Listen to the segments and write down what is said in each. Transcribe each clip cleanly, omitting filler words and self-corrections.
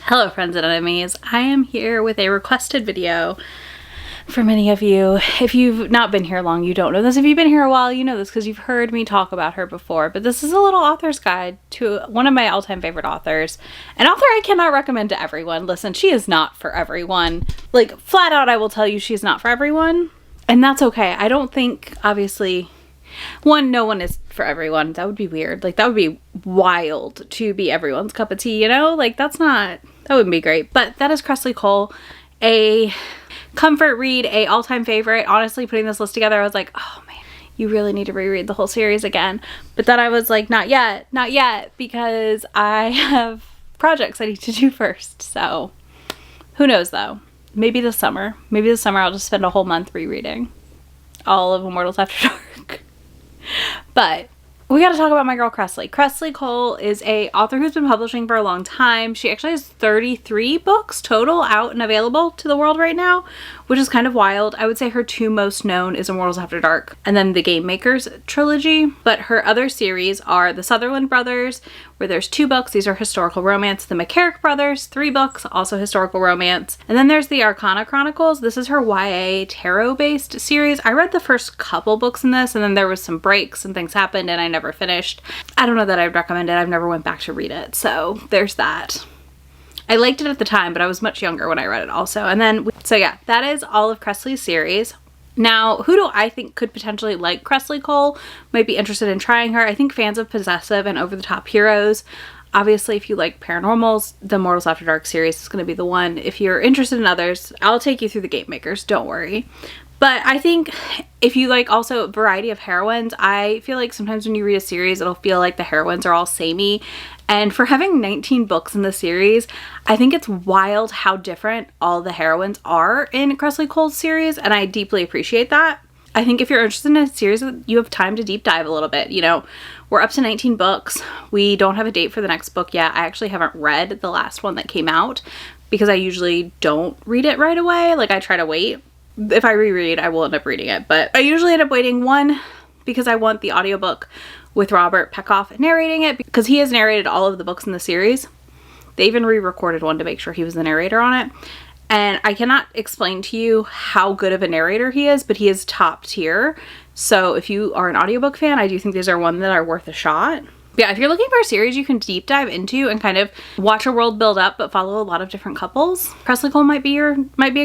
Hello friends and enemies, I am here with a requested video for many of you. If you've not been here long, you don't know this. If you've been here a while, you know this because you've heard me talk about her before. But this is a little author's guide to one of my all-time favorite authors. An author I cannot recommend to everyone. Listen, she is not for everyone. Like, flat out, I will tell you she's not for everyone. And that's okay. I don't think, obviously, no one is for everyone. That would be weird. Like, that would be wild to be everyone's cup of tea, you know? Like, that wouldn't be great. But that is Kresley Cole, a comfort read, a all-time favorite. Honestly, putting this list together, I was like, oh man, you really need to reread the whole series again. But then I was like, not yet, because I have projects I need to do first. So who knows though? Maybe this summer I'll just spend a whole month rereading all of Immortals After Dark. But we got to talk about my girl Kresley. Kresley Cole is a author who's been publishing for a long time. She actually has 33 books total out and available to the world right now, which is kind of wild. I would say her two most known is Immortals After Dark and then the Game Makers trilogy. But her other series are the Sutherland Brothers, where there's 2 books. These are historical romance. The McCarrick Brothers, 3 books, also historical romance. And then there's the Arcana Chronicles. This is her YA tarot-based series. I read the first couple books in this, and then there was some breaks and things happened, and I never finished. I don't know that I'd recommend it. I've never went back to read it, so there's that. I liked it at the time, but I was much younger when I read it also. And then, so yeah, that is all of Kresley's series. Now, who do I think could potentially like Kresley Cole, might be interested in trying her? I think fans of possessive and over-the-top heroes. Obviously, if you like paranormals, the Immortals After Dark series is going to be the one. If you're interested in others, I'll take you through the Game Makers, don't worry. But I think if you like also a variety of heroines, I feel like sometimes when you read a series, it'll feel like the heroines are all samey. And for having 19 books in the series, I think it's wild how different all the heroines are in Kresley Cole's series, and I deeply appreciate that. I think if you're interested in a series, you have time to deep dive a little bit. You know, we're up to 19 books. We don't have a date for the next book yet. I actually haven't read the last one that came out because I usually don't read it right away. Like, I try to wait. If I reread, I will end up reading it, but I usually end up waiting, one, because I want the audiobook with Robert Peckoff narrating it, because he has narrated all of the books in the series. They even re-recorded one to make sure he was the narrator on it. And I cannot explain to you how good of a narrator he is, but he is top tier. So if you are an audiobook fan, I do think these are one that are worth a shot. Yeah, if you're looking for a series you can deep dive into and kind of watch a world build up but follow a lot of different couples, Kresley Cole might be a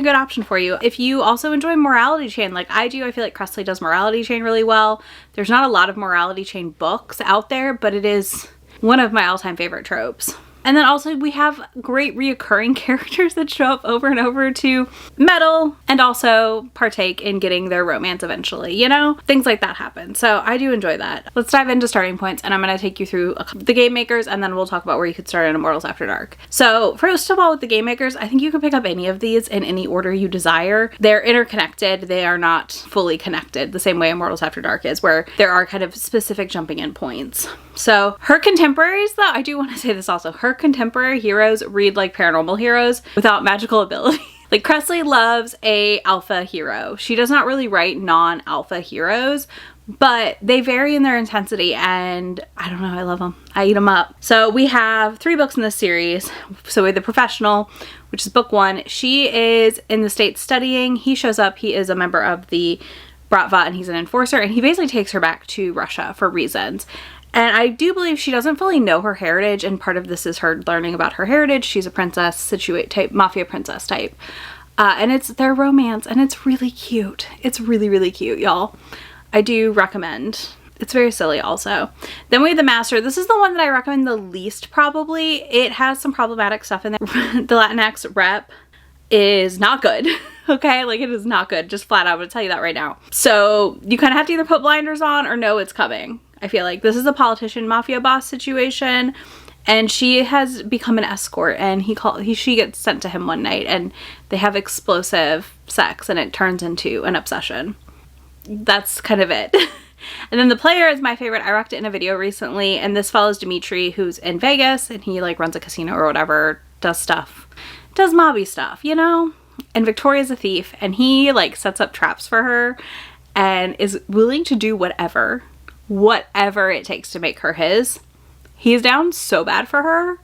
good option for you. If you also enjoy Morality Chain like I do, I feel like Kresley does Morality Chain really well. There's not a lot of Morality Chain books out there, but it is one of my all-time favorite tropes. And then also we have great reoccurring characters that show up over and over to meddle and also partake in getting their romance eventually, you know? Things like that happen. So I do enjoy that. Let's dive into starting points, and I'm going to take you through the Game Makers, and then we'll talk about where you could start in Immortals After Dark. So first of all, with the Game Makers, I think you can pick up any of these in any order you desire. They're interconnected. They are not fully connected the same way Immortals After Dark is, where there are kind of specific jumping in points. So her contemporaries, though, I do want to say this also, her contemporary heroes read like paranormal heroes without magical ability. Like, Kresley loves a alpha hero. She does not really write non-alpha heroes, but they vary in their intensity, and I don't know, I love them. I eat them up. So we have 3 books in this series. So we have The Professional, which is book 1. She is in the States studying. He shows up. He is a member of the Bratva, and he's an enforcer, and he basically takes her back to Russia for reasons. And I do believe she doesn't fully know her heritage, and part of this is her learning about her heritage. She's a princess, situate type, mafia princess type. And it's their romance, and it's really cute. It's really, really cute, y'all. I do recommend. It's very silly also. Then we have The Master. This is the one that I recommend the least probably. It has some problematic stuff in there. The Latinx rep is not good. Okay, like, it is not good. Just flat out, I'm gonna tell you that right now. So you kind of have to either put blinders on or know it's coming. I feel like this is a politician mafia boss situation, and she has become an escort, and she gets sent to him one night, and they have explosive sex, and it turns into an obsession. That's kind of it. And then The Player is my favorite. I rocked it in a video recently, and this follows Dimitri, who's in Vegas, and he like runs a casino or whatever, does mobby stuff, you know? And Victoria's a thief, and he like sets up traps for her and is willing to do whatever it takes to make her his. He's down so bad for her,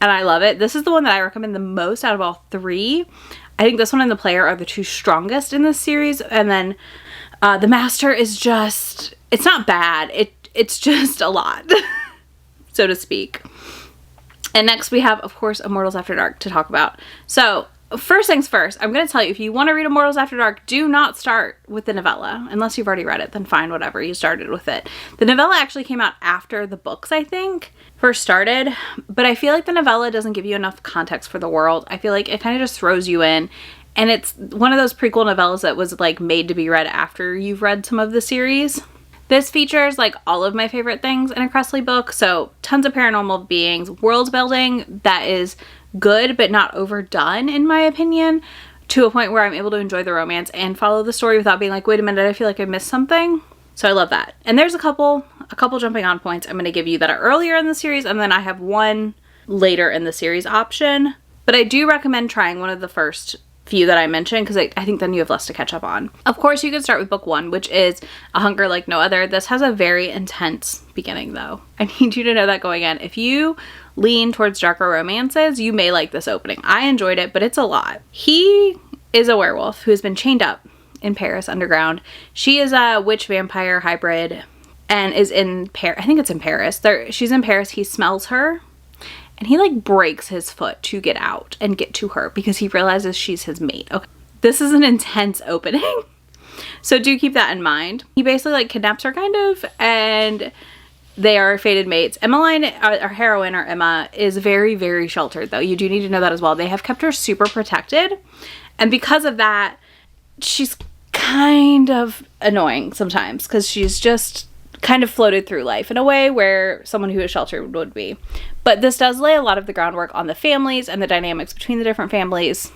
and I love it. This is the one that I recommend the most out of all three. I think this one and The Player are the two strongest in this series, and then The Master is just, it's not bad, it's just a lot, so to speak. And next we have, of course, Immortals After Dark to talk about. So first things first, I'm going to tell you, if you want to read Immortals After Dark, do not start with the novella. Unless you've already read it, then fine, whatever, you started with it. The novella actually came out after the books, I think, first started, but I feel like the novella doesn't give you enough context for the world. I feel like it kind of just throws you in, and it's one of those prequel novellas that was like made to be read after you've read some of the series. This features like all of my favorite things in a Kresley book, so tons of paranormal beings, world building that is good but not overdone in my opinion, to a point where I'm able to enjoy the romance and follow the story without being like, wait a minute, I feel like I missed something. So I love that. And there's a couple jumping on points I'm going to give you that are earlier in the series, and then I have one later in the series option. But I do recommend trying one of the first few that I mentioned, because I think then you have less to catch up on. Of course, you could start with book one, which is A Hunger Like No Other. This has a very intense beginning though. I need you to know that going in. If you lean towards darker romances, you may like this opening. I enjoyed it, but it's a lot. He is a werewolf who has been chained up in Paris underground. She is a witch vampire hybrid and is in Paris. I think it's in Paris. She's in Paris. He smells her and he like breaks his foot to get out and get to her because he realizes she's his mate. Okay. This is an intense opening. So do keep that in mind. He basically like kidnaps her kind of, and they are fated mates. Emmeline, our heroine, or Emma, is very, very sheltered though. You do need to know that as well. They have kept her super protected, and because of that, she's kind of annoying sometimes because she's just kind of floated through life in a way where someone who is sheltered would be. But this does lay a lot of the groundwork on the families and the dynamics between the different families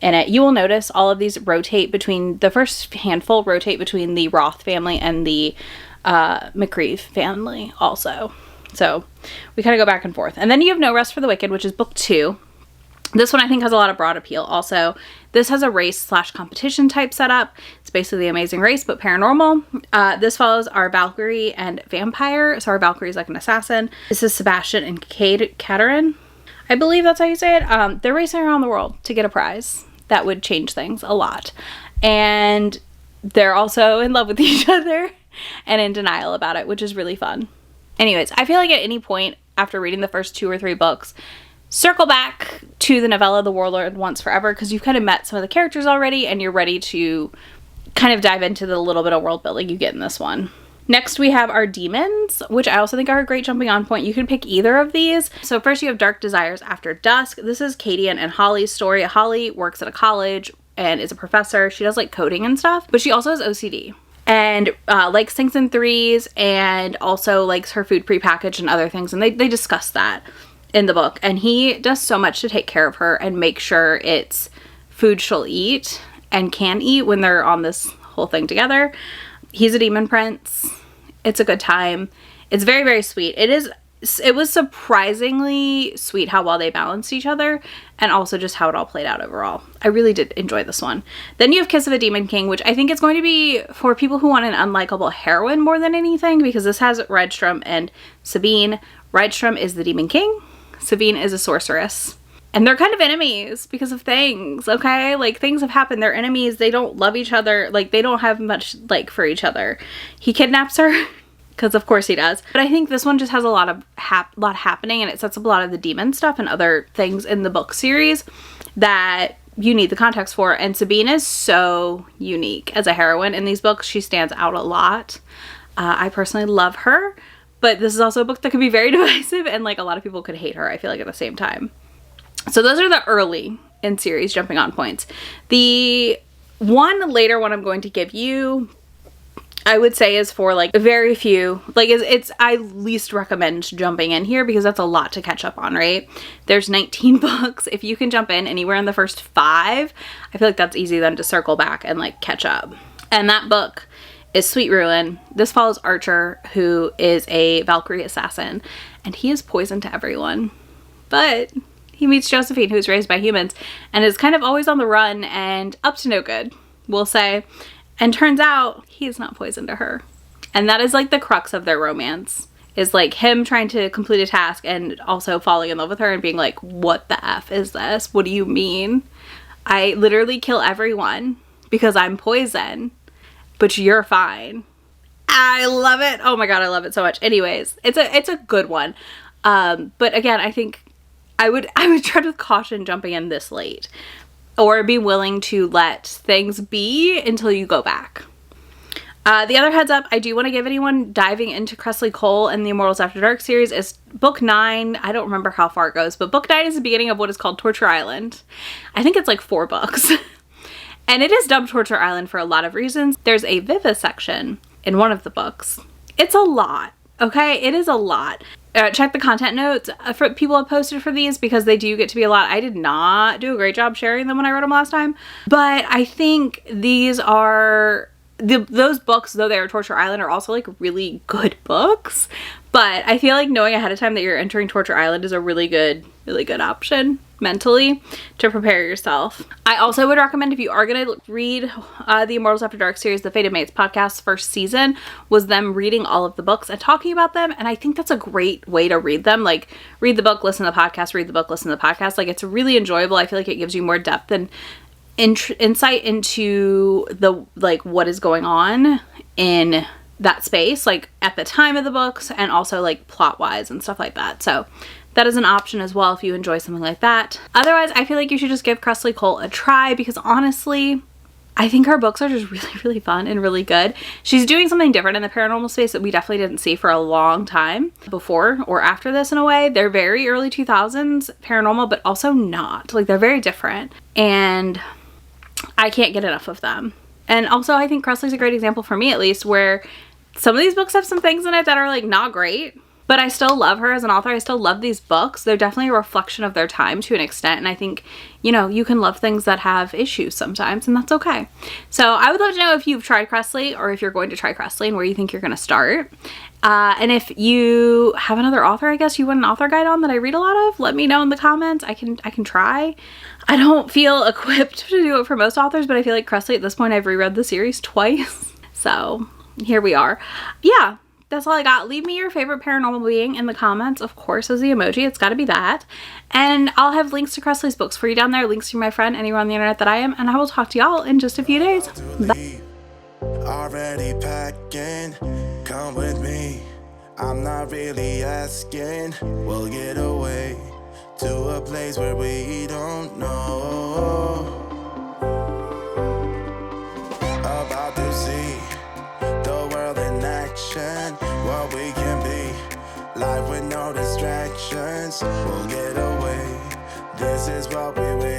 in it. You will notice all of these rotate between, the first handful rotate between the Roth family and the McCreeve family also. So we kind of go back and forth. And then you have No Rest for the Wicked, which is book 2. This one I think has a lot of broad appeal also. This has a race/competition type setup. It's basically The Amazing Race, but paranormal. This follows our Valkyrie and vampire. So our Valkyrie is like an assassin. This is Sebastian and Katerin. I believe that's how you say it. They're racing around the world to get a prize. That would change things a lot. And they're also in love with each other and in denial about it, which is really fun. Anyways, I feel like at any point after reading the first 2 or 3 books, circle back to the novella The Warlord Once Forever, because you've kind of met some of the characters already and you're ready to kind of dive into the little bit of world building you get in this one. Next we have our demons, which I also think are a great jumping on point. You can pick either of these. So first you have Dark Desires After Dusk. This is Katie and Holly's story. Holly works at a college and is a professor. She does like coding and stuff, but she also has OCD. And likes things in threes, and also likes her food prepackaged and other things. And they discuss that in the book. And he does so much to take care of her and make sure it's food she'll eat and can eat when they're on this whole thing together. He's a demon prince. It's a good time. It's very, very sweet. It was surprisingly sweet how well they balanced each other, and also just how it all played out overall. I really did enjoy this one. Then you have Kiss of a Demon King, which I think is going to be for people who want an unlikable heroine more than anything, because this has Rydstrom and Sabine. Rydstrom is the Demon King. Sabine is a sorceress. And they're kind of enemies because of things, okay? Like, things have happened. They're enemies. They don't love each other. Like, they don't have much like for each other. He kidnaps her. Because of course he does. But I think this one just has a lot happening, and it sets up a lot of the demon stuff and other things in the book series that you need the context for. And Sabine is so unique as a heroine in these books. She stands out a lot. I personally love her, but this is also a book that could be very divisive, and like a lot of people could hate her, I feel like, at the same time. So those are the early in series jumping on points. The one later one I'm going to give you, I would say, is for like very few, like it's I least recommend jumping in here because that's a lot to catch up on, right? There's 19 books. If you can jump in anywhere in the first 5, I feel like that's easy then to circle back and like catch up. And that book is Sweet Ruin. This follows Archer, who is a Valkyrie assassin, and he is poison to everyone. But he meets Josephine, who's raised by humans and is kind of always on the run and up to no good, we'll say. And turns out he is not poison to her. And that is like the crux of their romance, is like him trying to complete a task and also falling in love with her and being like, what the F is this? What do you mean? I literally kill everyone because I'm poison, but you're fine. I love it. Oh my god, I love it so much. Anyways, it's a good one. But again, I think I would tread with caution jumping in this late, or be willing to let things be until you go back. The other heads up I do want to give anyone diving into Kresley Cole and the Immortals After Dark series is book 9. I don't remember how far it goes, but book 9 is the beginning of what is called Torture Island. I think it's like 4 books. And it is dubbed Torture Island for a lot of reasons. There's a vivisection in one of the books. It's a lot, okay? It is a lot. Check the content notes for people have posted for these because they do get to be a lot. I did not do a great job sharing them when I wrote them last time, but I think these are those books, though they are Torture Island, are also like really good books. But I feel like knowing ahead of time that you're entering Torture Island is a really good option mentally to prepare yourself. I also would recommend, if you are going to read the Immortals After Dark series, the Fated Mates podcast first season was them reading all of the books and talking about them. And I think that's a great way to read them. Like, read the book, listen to the podcast, read the book, listen to the podcast. Like, it's really enjoyable. I feel like it gives you more depth and insight into the, like, what is going on in that space, like at the time of the books, and also like plot wise and stuff like that. So that is an option as well if you enjoy something like that. Otherwise, I feel like you should just give Kresley Cole a try, because honestly, I think her books are just really, really fun and really good. She's doing something different in the paranormal space that we definitely didn't see for a long time before or after this in a way. They're very early 2000s paranormal, but also not. Like, they're very different, and I can't get enough of them. And also, I think Kresley's a great example, for me at least, where some of these books have some things in it that are like not great, but I still love her as an author. I still love these books. They're definitely a reflection of their time to an extent. And I think, you know, you can love things that have issues sometimes, and that's okay. So I would love to know if you've tried Kresley, or if you're going to try Kresley, and where you think you're going to start. And if you have another author, I guess you want an author guide on that I read a lot of, let me know in the comments. I can try. I don't feel equipped to do it for most authors, but I feel like Kresley, at this point, I've reread the series twice. So here we are. Yeah, that's all I got. Leave me your favorite paranormal being in the comments, of course, as the emoji. It's got to be that. And I'll have links to Kresley's books for you down there, links to my friend anywhere on the internet that I am, and I will talk to y'all in just a few days. Bye. Already packing, come with me. I'm not really asking. We'll get away to a place where we don't know. About to see the world in action, what we can be. Life with no distractions, we'll get away. This is what we will.